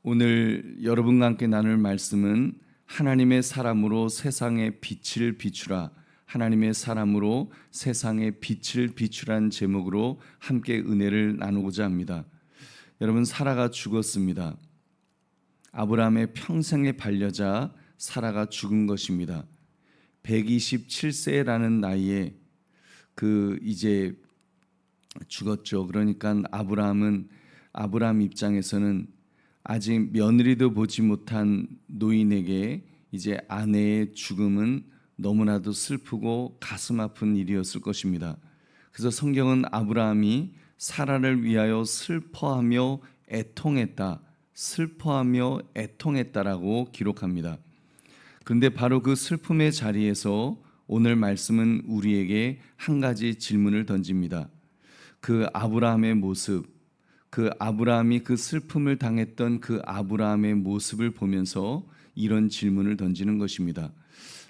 오늘 여러분과 함께 나눌 말씀은 하나님의 사람으로 세상의 빛을 비추라, 하나님의 사람으로 세상의 빛을 비추란 제목으로 함께 은혜를 나누고자 합니다. 여러분, 사라가 죽었습니다. 아브라함의 평생의 반려자 사라가 죽은 것입니다. 127세라는 나이에 이제 죽었죠. 그러니까 아브라함 입장에서는 아직 며느리도 보지 못한 노인에게 이제 아내의 죽음은 너무나도 슬프고 가슴 아픈 일이었을 것입니다. 그래서 성경은 아브라함이 사라를 위하여 슬퍼하며 애통했다라고 기록합니다. 그런데 바로 그 슬픔의 자리에서 오늘 말씀은 우리에게 한 가지 질문을 던집니다. 그 아브라함의 모습, 아브라함이 그 슬픔을 당했던 그 아브라함의 모습을 보면서 이런 질문을 던지는 것입니다.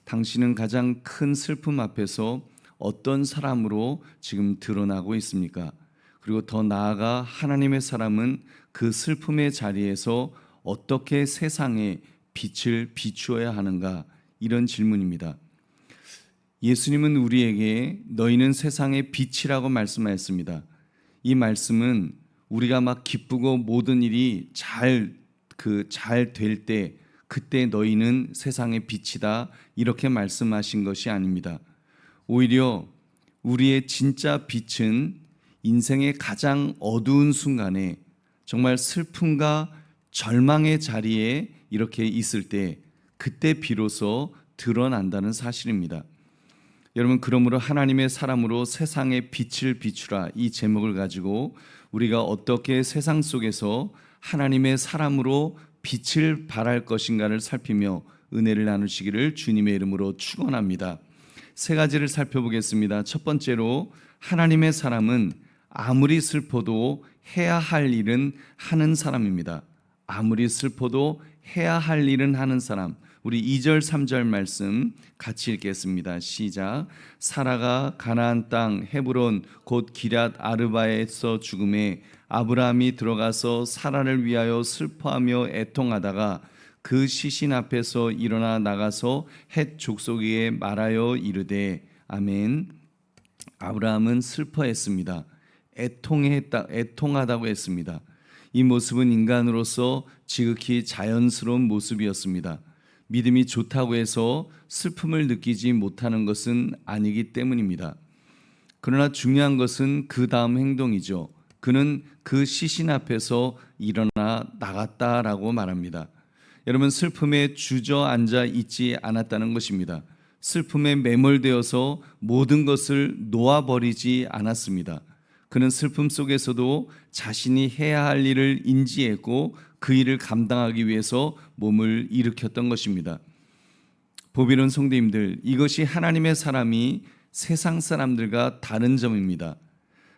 당신은 가장 큰 슬픔 앞에서 어떤 사람으로 지금 드러나고 있습니까? 그리고 더 나아가 하나님의 사람은 그 슬픔의 자리에서 어떻게 세상에 빛을 비추어야 하는가? 이런 질문입니다. 예수님은 우리에게 너희는 세상의 빛이라고 말씀하였습니다. 이 말씀은 우리가 막 기쁘고 모든 일이 잘 될 때 그때 너희는 세상의 빛이다 이렇게 말씀하신 것이 아닙니다. 오히려 우리의 진짜 빛은 인생의 가장 어두운 순간에 정말 슬픔과 절망의 자리에 이렇게 있을 때 그때 비로소 드러난다는 사실입니다. 여러분, 그러므로 하나님의 사람으로 세상의 빛을 비추라 이 제목을 가지고 우리가 어떻게 세상 속에서 하나님의 사람으로 빛을 발할 것인가를 살피며 은혜를 나누시기를 주님의 이름으로 축원합니다. 세 가지를 살펴보겠습니다. 첫 번째로, 하나님의 사람은 아무리 슬퍼도 해야 할 일은 하는 사람입니다. 아무리 슬퍼도 해야 할 일은 하는 사람. 우리 2절 3절 말씀 같이 읽겠습니다. 시작. 사라가 가나안 땅 헤브론 곧 기럇 아르바에서 죽음에 아브라함이 들어가서 사라를 위하여 슬퍼하며 애통하다가 그 시신 앞에서 일어나 나가서 헷 족속에게 말하여 이르되. 아멘. 아브라함은 슬퍼했습니다. 애통하다고 했습니다. 이 모습은 인간으로서 지극히 자연스러운 모습이었습니다. 믿음이 좋다고 해서 슬픔을 느끼지 못하는 것은 아니기 때문입니다. 그러나 중요한 것은 그 다음 행동이죠. 그는 그 시신 앞에서 일어나 나갔다라고 말합니다. 여러분, 슬픔에 주저앉아 있지 않았다는 것입니다. 슬픔에 매몰되어서 모든 것을 놓아버리지 않았습니다. 그는 슬픔 속에서도 자신이 해야 할 일을 인지했고 그 일을 감당하기 위해서 몸을 일으켰던 것입니다. 보비론 성도님들, 이것이 하나님의 사람이 세상 사람들과 다른 점입니다.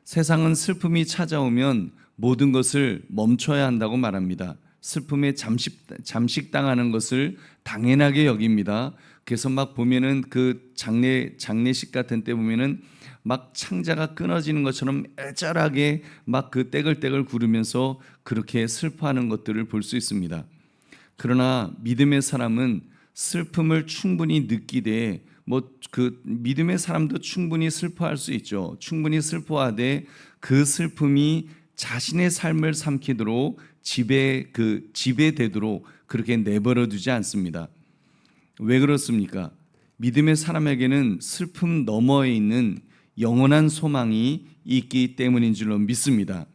세상은 슬픔이 찾아오면 모든 것을 멈춰야 한다고 말합니다. 슬픔에 잠식당하는 것을 당연하게 여깁니다. 그래서 막 보면은 그 장례식 같은 때 보면은 막 창자가 끊어지는 것처럼 애절하게 막 그 떼글떼글 구르면서 그렇게 슬퍼하는 것들을 볼 수 있습니다. 그러나 믿음의 사람은 슬픔을 충분히 느끼되 믿음의 사람도 충분히 슬퍼할 수 있죠. 충분히 슬퍼하되 그 슬픔이 자신의 삶을 삼키도록 지배되도록 그렇게 내버려 두지 않습니다. 왜 그렇습니까? 믿음의 사람에게는 슬픔 너머에 있는 영원한 소망이 있기 때문인 줄로 믿습니다.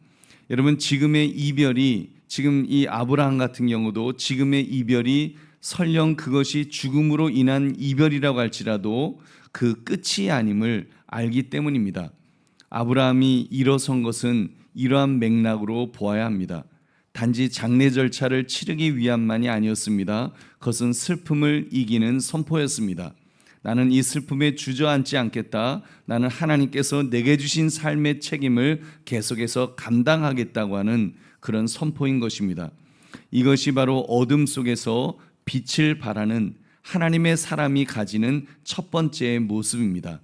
여러분, 지금의 이별이, 지금 이 아브라함 같은 경우도 지금의 이별이 설령 그것이 죽음으로 인한 이별이라고 할지라도 그 끝이 아님을 알기 때문입니다. 아브라함이 일어선 것은 이러한 맥락으로 보아야 합니다. 단지 장례 절차를 치르기 위함만이 아니었습니다. 그것은 슬픔을 이기는 선포였습니다. 나는 이 슬픔에 주저앉지 않겠다. 나는 하나님께서 내게 주신 삶의 책임을 계속해서 감당하겠다고 하는 그런 선포인 것입니다. 이것이 바로 어둠 속에서 빛을 발하는 하나님의 사람이 가지는 첫 번째 모습입니다.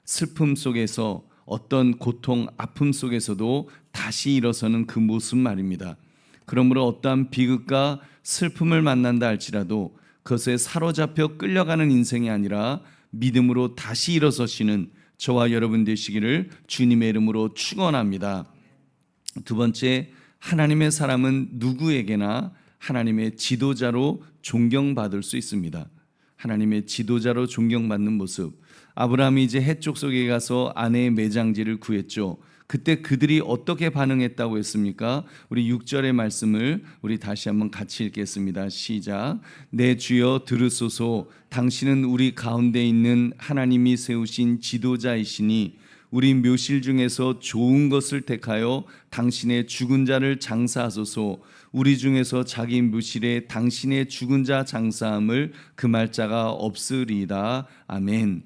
슬픔 속에서 어떤 고통, 아픔 속에서도 다시 일어서는 그 모습 말입니다. 그러므로 어떠한 비극과 슬픔을 만난다 할지라도 그것에 사로잡혀 끌려가는 인생이 아니라 믿음으로 다시 일어서시는 저와 여러분 되시기를 주님의 이름으로 축원합니다. 두 번째, 하나님의 사람은 누구에게나 하나님의 지도자로 존경받을 수 있습니다. 하나님의 지도자로 존경받는 모습. 아브라함이 이제 해쪽 속에 가서 아내의 매장지를 구했죠. 그때 그들이 어떻게 반응했다고 했습니까? 우리 6절의 말씀을 우리 다시 한번 같이 읽겠습니다. 시작. 내 주여 들으소서. 당신은 우리 가운데 있는 하나님이 세우신 지도자이시니 우리 묘실 중에서 좋은 것을 택하여 당신의 죽은 자를 장사하소서. 우리 중에서 자기 묘실에 당신의 죽은 자 장사함을 금할 자가 없으리이다. 아멘.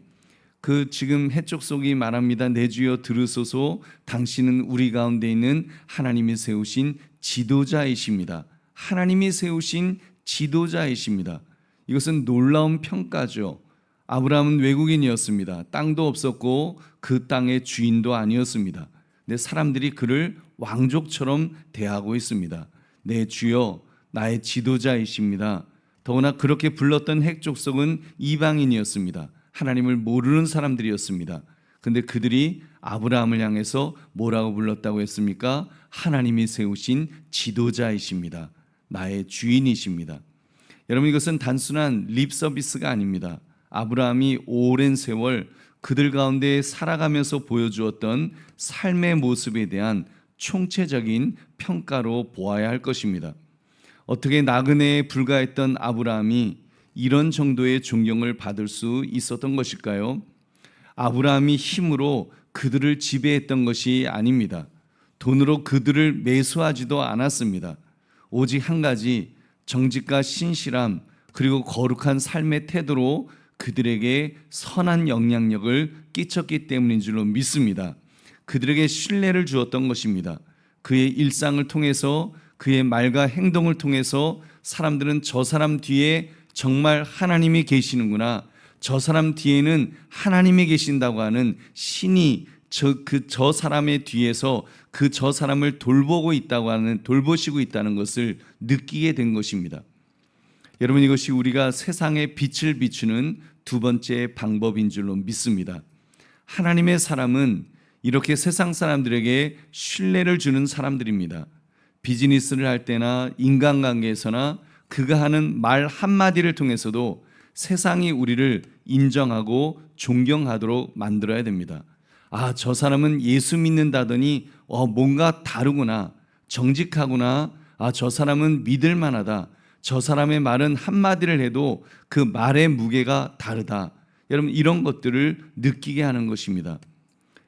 그 지금 해쪽 속이 말합니다. 내 주여 들으소서. 당신은 우리 가운데 있는 하나님이 세우신 지도자이십니다. 하나님이 세우신 지도자이십니다. 이것은 놀라운 평가죠. 아브라함은 외국인이었습니다. 땅도 없었고 그 땅의 주인도 아니었습니다. 근데 사람들이 그를 왕족처럼 대하고 있습니다. 내 주여, 나의 지도자이십니다. 더구나 그렇게 불렀던 핵족속은 이방인이었습니다. 하나님을 모르는 사람들이었습니다. 근데 그들이 아브라함을 향해서 뭐라고 불렀다고 했습니까? 하나님이 세우신 지도자이십니다. 나의 주인이십니다. 여러분, 이것은 단순한 립 서비스가 아닙니다. 아브라함이 오랜 세월 그들 가운데 살아가면서 보여주었던 삶의 모습에 대한 총체적인 평가로 보아야 할 것입니다. 어떻게 나그네에 불과했던 아브라함이 이런 정도의 존경을 받을 수 있었던 것일까요? 아브라함이 힘으로 그들을 지배했던 것이 아닙니다. 돈으로 그들을 매수하지도 않았습니다. 오직 한 가지, 정직과 신실함 그리고 거룩한 삶의 태도로 그들에게 선한 영향력을 끼쳤기 때문인 줄로 믿습니다. 그들에게 신뢰를 주었던 것입니다. 그의 일상을 통해서, 그의 말과 행동을 통해서 사람들은 저 사람 뒤에 정말 하나님이 계시는구나, 저 사람 뒤에는 하나님이 계신다고 하는 신이 저 사람의 뒤에서 저 사람을 돌보시고 있다는 것을 느끼게 된 것입니다. 여러분, 이것이 우리가 세상에 빛을 비추는 두 번째 방법인 줄로 믿습니다. 하나님의 사람은 이렇게 세상 사람들에게 신뢰를 주는 사람들입니다. 비즈니스를 할 때나 인간관계에서나 그가 하는 말 한마디를 통해서도 세상이 우리를 인정하고 존경하도록 만들어야 됩니다. 아, 저 사람은 예수 믿는다더니 뭔가 다르구나, 정직하구나, 아, 저 사람은 믿을 만하다, 저 사람의 말은 한마디를 해도 그 말의 무게가 다르다. 여러분, 이런 것들을 느끼게 하는 것입니다.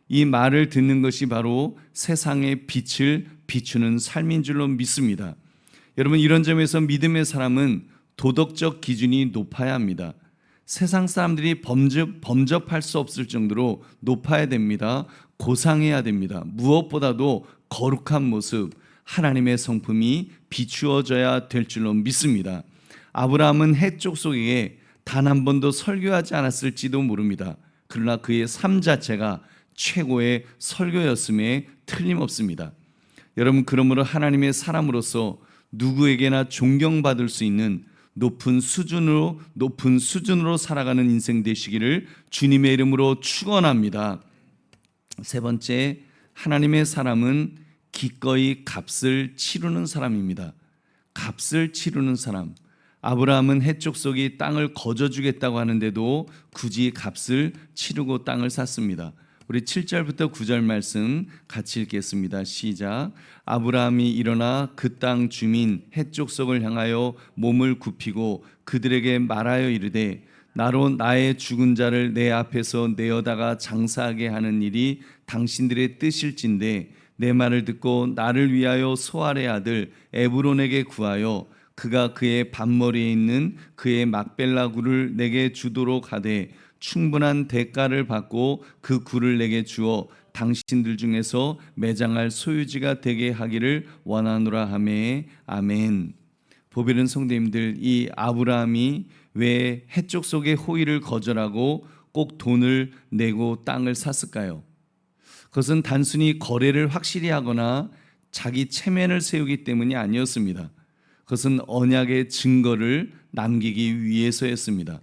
이 말을 듣는 것이 바로 세상의 빛을 비추는 삶인 줄로 믿습니다. 여러분, 이런 점에서 믿음의 사람은 도덕적 기준이 높아야 합니다. 세상 사람들이 범접할 수 없을 정도로 높아야 됩니다. 고상해야 됩니다. 무엇보다도 거룩한 모습, 하나님의 성품이 비추어져야 될 줄로 믿습니다. 아브라함은 해쪽 속에 단 한 번도 설교하지 않았을지도 모릅니다. 그러나 그의 삶 자체가 최고의 설교였음에 틀림없습니다. 여러분, 그러므로 하나님의 사람으로서 누구에게나 존경받을 수 있는 높은 수준으로 살아가는 인생 되시기를 주님의 이름으로 축원합니다. 세 번째, 하나님의 사람은 기꺼이 값을 치르는 사람입니다. 값을 치르는 사람. 아브라함은 해족속이 땅을 거저주겠다고 하는데도 굳이 값을 치르고 땅을 샀습니다. 우리 7절부터 9절 말씀 같이 읽겠습니다. 시작. 아브라함이 일어나 그 땅 주민 해족속을 향하여 몸을 굽히고 그들에게 말하여 이르되, 나로 나의 죽은 자를 내 앞에서 내어다가 장사하게 하는 일이 당신들의 뜻일진데 내 말을 듣고 나를 위하여 소알의 아들 에브론에게 구하여 그가 그의 밭머리에 있는 그의 막벨라 굴을 내게 주도록 하되 충분한 대가를 받고 그 굴을 내게 주어 당신들 중에서 매장할 소유지가 되게 하기를 원하노라 하매. 아멘. 보배는 성도님들, 이 아브라함이 왜 해쪽 속의 호의를 거절하고 꼭 돈을 내고 땅을 샀을까요? 그것은 단순히 거래를 확실히 하거나 자기 체면을 세우기 때문이 아니었습니다. 그것은 언약의 증거를 남기기 위해서였습니다.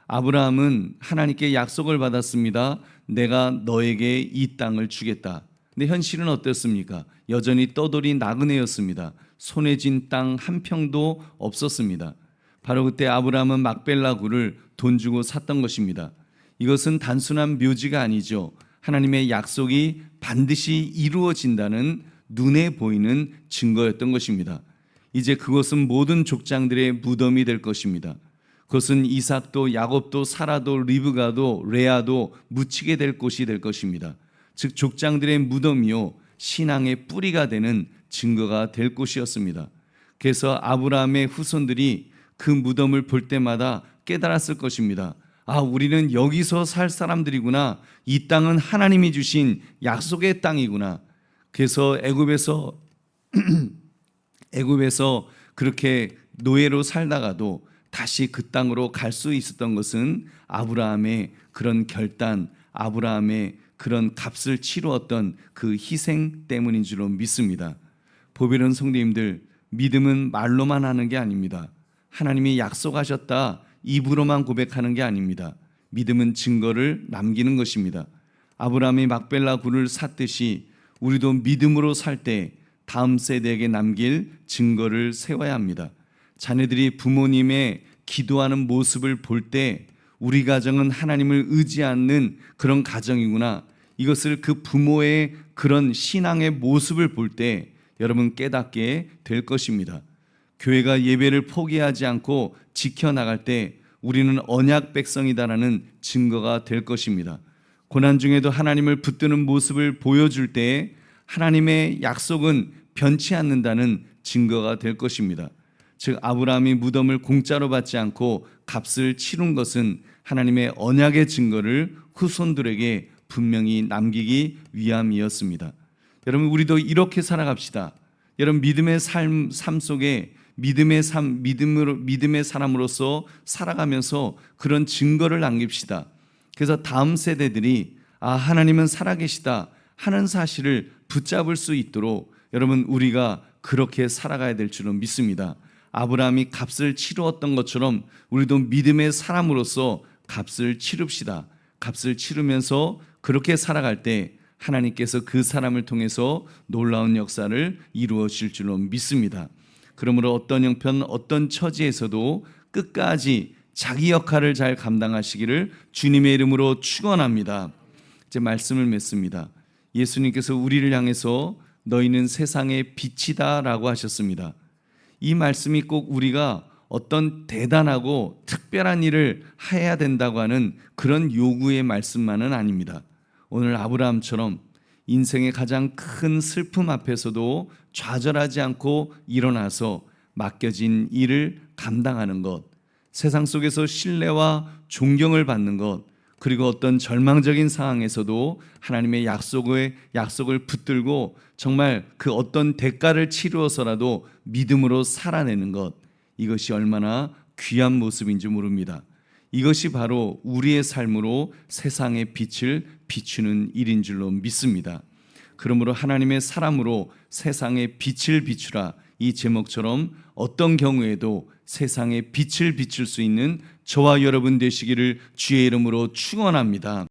아브라함은 하나님께 약속을 받았습니다. 내가 너에게 이 땅을 주겠다. 근데 현실은 어땠습니까? 여전히 떠돌이 나그네였습니다. 손에 쥔 땅 한 평도 없었습니다. 바로 그때 아브라함은 막벨라 굴을 돈 주고 샀던 것입니다. 이것은 단순한 묘지가 아니죠. 하나님의 약속이 반드시 이루어진다는 눈에 보이는 증거였던 것입니다. 이제 그것은 모든 족장들의 무덤이 될 것입니다. 그것은 이삭도 야곱도 사라도 리브가도 레아도 묻히게 될 곳이 될 것입니다. 즉 족장들의 무덤이요 신앙의 뿌리가 되는 증거가 될 곳이었습니다. 그래서 아브라함의 후손들이 그 무덤을 볼 때마다 깨달았을 것입니다. 아, 우리는 여기서 살 사람들이구나. 이 땅은 하나님이 주신 약속의 땅이구나. 그래서 애굽에서 그렇게 노예로 살다가도 다시 그 땅으로 갈 수 있었던 것은 아브라함의 그런 결단, 아브라함의 그런 값을 치루었던 그 희생 때문인 줄로 믿습니다. 보배로운 성도님들, 믿음은 말로만 하는 게 아닙니다. 하나님이 약속하셨다 입으로만 고백하는 게 아닙니다. 믿음은 증거를 남기는 것입니다. 아브라함이 막벨라 굴을 샀듯이 우리도 믿음으로 살 때 다음 세대에게 남길 증거를 세워야 합니다. 자녀들이 부모님의 기도하는 모습을 볼 때 우리 가정은 하나님을 의지하는 그런 가정이구나. 이것을 그 부모의 그런 신앙의 모습을 볼 때 여러분 깨닫게 될 것입니다. 교회가 예배를 포기하지 않고 지켜나갈 때 우리는 언약 백성이다라는 증거가 될 것입니다. 고난 중에도 하나님을 붙드는 모습을 보여줄 때 하나님의 약속은 변치 않는다는 증거가 될 것입니다. 즉 아브라함이 무덤을 공짜로 받지 않고 값을 치룬 것은 하나님의 언약의 증거를 후손들에게 분명히 남기기 위함이었습니다. 여러분 우리도 이렇게 살아갑시다. 여러분 믿음의 삶 속에 믿음의 사람으로서 살아가면서 그런 증거를 남깁시다. 그래서 다음 세대들이 아 하나님은 살아계시다 하는 사실을 붙잡을 수 있도록 여러분 우리가 그렇게 살아가야 될 줄은 믿습니다. 아브라함이 값을 치루었던 것처럼 우리도 믿음의 사람으로서 값을 치릅시다. 값을 치르면서 그렇게 살아갈 때 하나님께서 그 사람을 통해서 놀라운 역사를 이루어 주실 줄로 믿습니다. 그러므로 어떤 형편 어떤 처지에서도 끝까지 자기 역할을 잘 감당하시기를 주님의 이름으로 축원합니다. 이제 말씀을 맺습니다. 예수님께서 우리를 향해서 너희는 세상의 빛이다라고 하셨습니다. 이 말씀이 꼭 우리가 어떤 대단하고 특별한 일을 해야 된다고 하는 그런 요구의 말씀만은 아닙니다. 오늘 아브라함처럼 인생의 가장 큰 슬픔 앞에서도 좌절하지 않고 일어나서 맡겨진 일을 감당하는 것, 세상 속에서 신뢰와 존경을 받는 것, 그리고 어떤 절망적인 상황에서도 하나님의 약속을 붙들고 정말 그 어떤 대가를 치루어서라도 믿음으로 살아내는 것, 이것이 얼마나 귀한 모습인지 모릅니다. 이것이 바로 우리의 삶으로 세상의 빛을 비추는 일인 줄로 믿습니다. 그러므로 하나님의 사람으로 세상의 빛을 비추라, 이 제목처럼 어떤 경우에도 세상의 빛을 비출 수 있는 저와 여러분 되시기를 주의 이름으로 축원합니다.